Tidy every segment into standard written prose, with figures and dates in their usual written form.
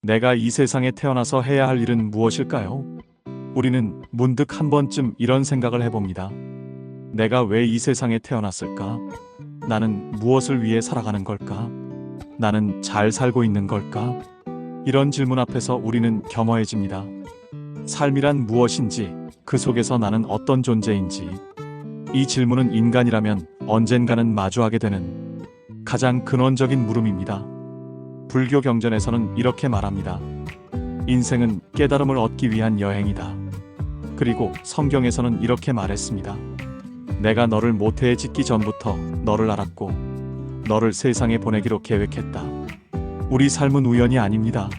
내가 이 세상에 태어나서 해야 할 일은 무엇일까요? 우리는 문득 한 번쯤 이런 생각을 해봅니다. 내가 왜 이 세상에 태어났을까? 나는 무엇을 위해 살아가는 걸까? 나는 잘 살고 있는 걸까? 이런 질문 앞에서 우리는 겸허해집니다. 삶이란 무엇인지, 그 속에서 나는 어떤 존재인지, 이 질문은 인간이라면 언젠가는 마주하게 되는 가장 근원적인 물음입니다. 불교 경전에서는 이렇게 말합니다. 인생은 깨달음을 얻기 위한 여행이다. 그리고 성경에서는 이렇게 말했습니다. 내가 너를 모태에 짓기 전부터 너를 알았고 너를 세상에 보내기로 계획했다. 우리 삶은 우연이 아닙니다.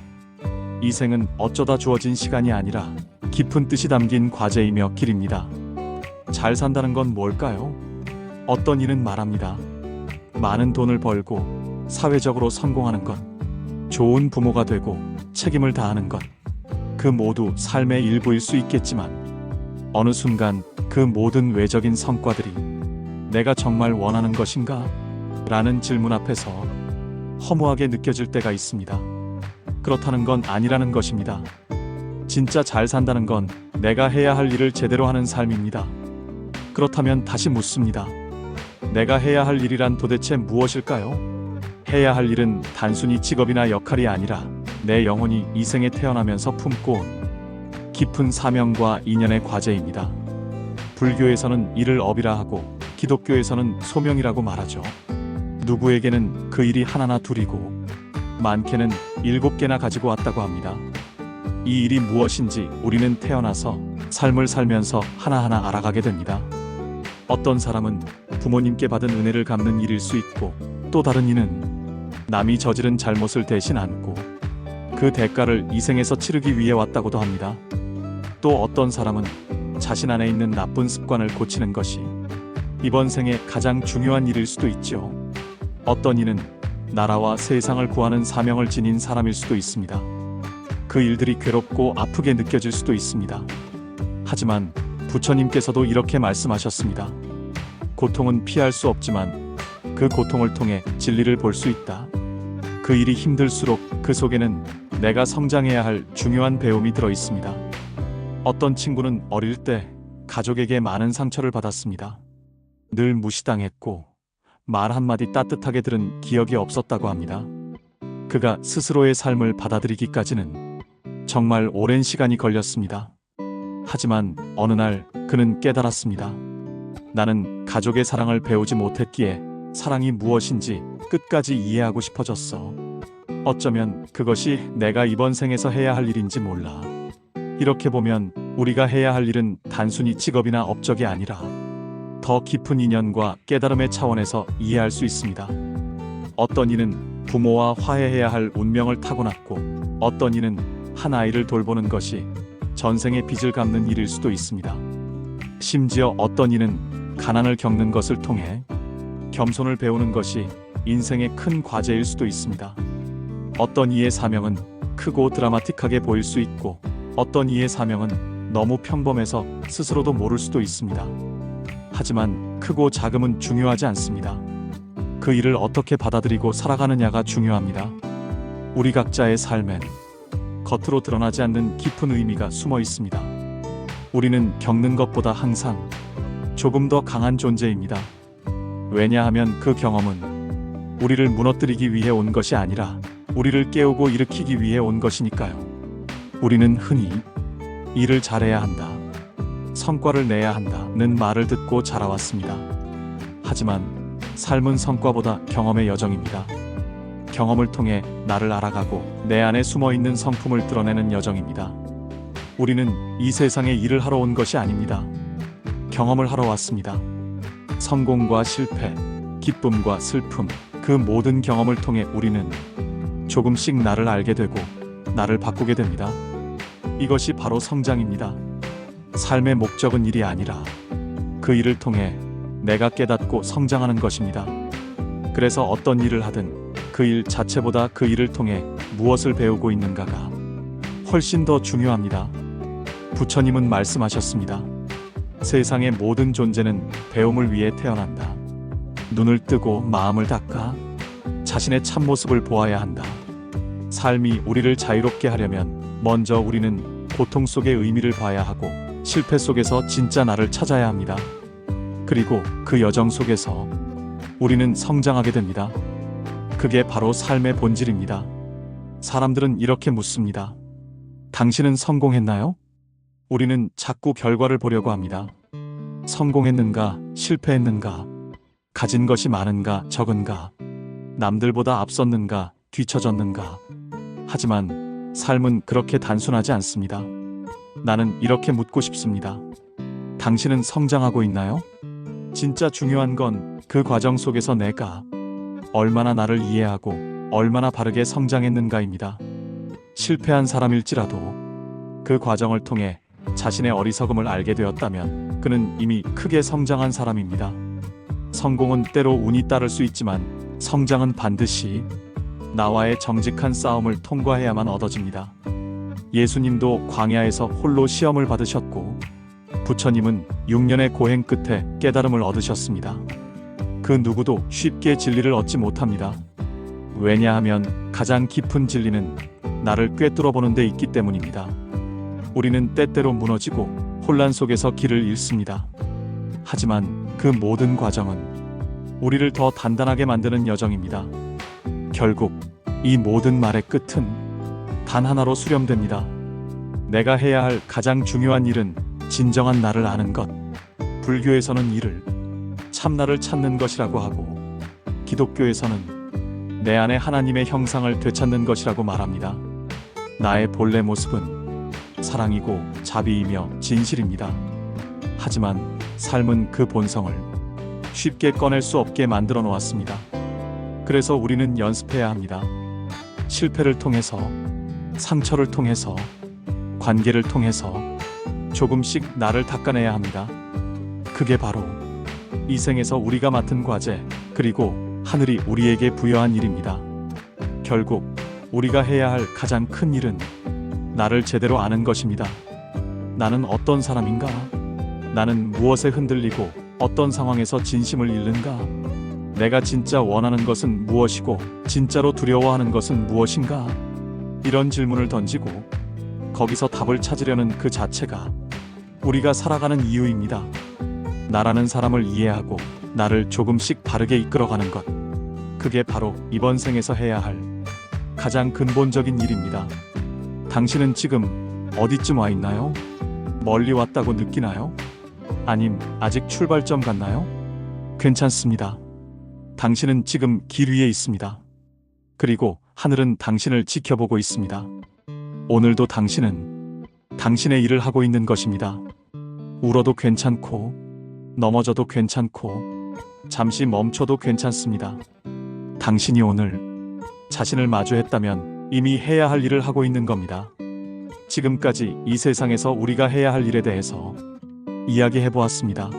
이 생은 어쩌다 주어진 시간이 아니라 깊은 뜻이 담긴 과제이며 길입니다. 잘 산다는 건 뭘까요? 어떤 이는 말합니다. 많은 돈을 벌고 사회적으로 성공하는 것, 좋은 부모가 되고 책임을 다하는 것, 그 모두 삶의 일부일 수 있겠지만 어느 순간 그 모든 외적인 성과들이 내가 정말 원하는 것인가? 라는 질문 앞에서 허무하게 느껴질 때가 있습니다. 그렇다는 건 아니라는 것입니다. 진짜 잘 산다는 건 내가 해야 할 일을 제대로 하는 삶입니다. 그렇다면 다시 묻습니다. 내가 해야 할 일이란 도대체 무엇일까요? 해야 할 일은 단순히 직업이나 역할이 아니라 내 영혼이 이 생에 태어나면서 품고 온 깊은 사명과 인연의 과제입니다. 불교에서는 이를 업이라 하고 기독교에서는 소명이라고 말하죠. 누구에게는 그 일이 하나나 둘이고 많게는 7개나 가지고 왔다고 합니다. 이 일이 무엇인지 우리는 태어나서 삶을 살면서 하나하나 알아가게 됩니다. 어떤 사람은 부모님께 받은 은혜를 갚는 일일 수 있고 또 다른 이는 남이 저지른 잘못을 대신 안고 그 대가를 이 생에서 치르기 위해 왔다고도 합니다. 또 어떤 사람은 자신 안에 있는 나쁜 습관을 고치는 것이 이번 생에 가장 중요한 일일 수도 있죠. 어떤 이는 나라와 세상을 구하는 사명을 지닌 사람일 수도 있습니다. 그 일들이 괴롭고 아프게 느껴질 수도 있습니다. 하지만 부처님께서도 이렇게 말씀하셨습니다. 고통은 피할 수 없지만 그 고통을 통해 진리를 볼 수 있다. 그 일이 힘들수록 그 속에는 내가 성장해야 할 중요한 배움이 들어 있습니다. 어떤 친구는 어릴 때 가족에게 많은 상처를 받았습니다. 늘 무시당했고 말 한마디 따뜻하게 들은 기억이 없었다고 합니다. 그가 스스로의 삶을 받아들이기까지는 정말 오랜 시간이 걸렸습니다. 하지만 어느 날 그는 깨달았습니다. 나는 가족의 사랑을 배우지 못했기에 사랑이 무엇인지 끝까지 이해하고 싶어졌어. 어쩌면 그것이 내가 이번 생에서 해야 할 일인지 몰라. 이렇게 보면 우리가 해야 할 일은 단순히 직업이나 업적이 아니라 더 깊은 인연과 깨달음의 차원에서 이해할 수 있습니다. 어떤 이는 부모와 화해해야 할 운명을 타고났고 어떤 이는 한 아이를 돌보는 것이 전생의 빚을 갚는 일일 수도 있습니다. 심지어 어떤 이는 가난을 겪는 것을 통해 겸손을 배우는 것이 인생의 큰 과제일 수도 있습니다. 어떤 이의 사명은 크고 드라마틱하게 보일 수 있고 어떤 이의 사명은 너무 평범해서 스스로도 모를 수도 있습니다. 하지만 크고 작음은 중요하지 않습니다. 그 일을 어떻게 받아들이고 살아가느냐가 중요합니다. 우리 각자의 삶엔 겉으로 드러나지 않는 깊은 의미가 숨어 있습니다. 우리는 겪는 것보다 항상 조금 더 강한 존재입니다. 왜냐하면 그 경험은 우리를 무너뜨리기 위해 온 것이 아니라 우리를 깨우고 일으키기 위해 온 것이니까요. 우리는 흔히 일을 잘해야 한다, 성과를 내야 한다는 말을 듣고 자라왔습니다. 하지만 삶은 성과보다 경험의 여정입니다. 경험을 통해 나를 알아가고 내 안에 숨어있는 성품을 드러내는 여정입니다. 우리는 이 세상에 일을 하러 온 것이 아닙니다. 경험을 하러 왔습니다. 성공과 실패, 기쁨과 슬픔, 그 모든 경험을 통해 우리는 조금씩 나를 알게 되고 나를 바꾸게 됩니다. 이것이 바로 성장입니다. 삶의 목적은 일이 아니라 그 일을 통해 내가 깨닫고 성장하는 것입니다. 그래서 어떤 일을 하든 그 일 자체보다 그 일을 통해 무엇을 배우고 있는가가 훨씬 더 중요합니다. 부처님은 말씀하셨습니다. 세상의 모든 존재는 배움을 위해 태어난다. 눈을 뜨고 마음을 닦아 자신의 참모습을 보아야 한다. 삶이 우리를 자유롭게 하려면 먼저 우리는 고통 속의 의미를 봐야 하고 실패 속에서 진짜 나를 찾아야 합니다. 그리고 그 여정 속에서 우리는 성장하게 됩니다. 그게 바로 삶의 본질입니다. 사람들은 이렇게 묻습니다. 당신은 성공했나요? 우리는 자꾸 결과를 보려고 합니다. 성공했는가, 실패했는가, 가진 것이 많은가, 적은가, 남들보다 앞섰는가, 뒤처졌는가. 하지만 삶은 그렇게 단순하지 않습니다. 나는 이렇게 묻고 싶습니다. 당신은 성장하고 있나요? 진짜 중요한 건 그 과정 속에서 내가 얼마나 나를 이해하고 얼마나 바르게 성장했는가입니다. 실패한 사람일지라도 그 과정을 통해 자신의 어리석음을 알게 되었다면 그는 이미 크게 성장한 사람입니다. 성공은 때로 운이 따를 수 있지만 성장은 반드시 나와의 정직한 싸움을 통과해야만 얻어집니다. 예수님도 광야에서 홀로 시험을 받으셨고 부처님은 6년의 고행 끝에 깨달음을 얻으셨습니다. 그 누구도 쉽게 진리를 얻지 못합니다. 왜냐하면 가장 깊은 진리는 나를 꿰뚫어 보는 데 있기 때문입니다. 우리는 때때로 무너지고 혼란 속에서 길을 잃습니다. 하지만 그 모든 과정은 우리를 더 단단하게 만드는 여정입니다. 결국 이 모든 말의 끝은 단 하나로 수렴됩니다. 내가 해야 할 가장 중요한 일은 진정한 나를 아는 것. 불교에서는 이를 참나를 찾는 것이라고 하고 기독교에서는 내 안에 하나님의 형상을 되찾는 것이라고 말합니다. 나의 본래 모습은 사랑이고 자비이며 진실입니다. 하지만 삶은 그 본성을 쉽게 꺼낼 수 없게 만들어 놓았습니다. 그래서 우리는 연습해야 합니다. 실패를 통해서, 상처를 통해서, 관계를 통해서 조금씩 나를 닦아내야 합니다. 그게 바로 이 생에서 우리가 맡은 과제, 그리고 하늘이 우리에게 부여한 일입니다. 결국 우리가 해야 할 가장 큰 일은 나를 제대로 아는 것입니다. 나는 어떤 사람인가? 나는 무엇에 흔들리고 어떤 상황에서 진심을 잃는가? 내가 진짜 원하는 것은 무엇이고 진짜로 두려워하는 것은 무엇인가? 이런 질문을 던지고 거기서 답을 찾으려는 그 자체가 우리가 살아가는 이유입니다. 나라는 사람을 이해하고 나를 조금씩 바르게 이끌어가는 것. 그게 바로 이번 생에서 해야 할 가장 근본적인 일입니다. 당신은 지금 어디쯤 와 있나요? 멀리 왔다고 느끼나요? 아님 아직 출발점 같나요? 괜찮습니다. 당신은 지금 길 위에 있습니다. 그리고 하늘은 당신을 지켜보고 있습니다. 오늘도 당신은 당신의 일을 하고 있는 것입니다. 울어도 괜찮고 넘어져도 괜찮고 잠시 멈춰도 괜찮습니다. 당신이 오늘 자신을 마주했다면 이미 해야 할 일을 하고 있는 겁니다. 지금까지 이 세상에서 우리가 해야 할 일에 대해서 이야기해 보았습니다.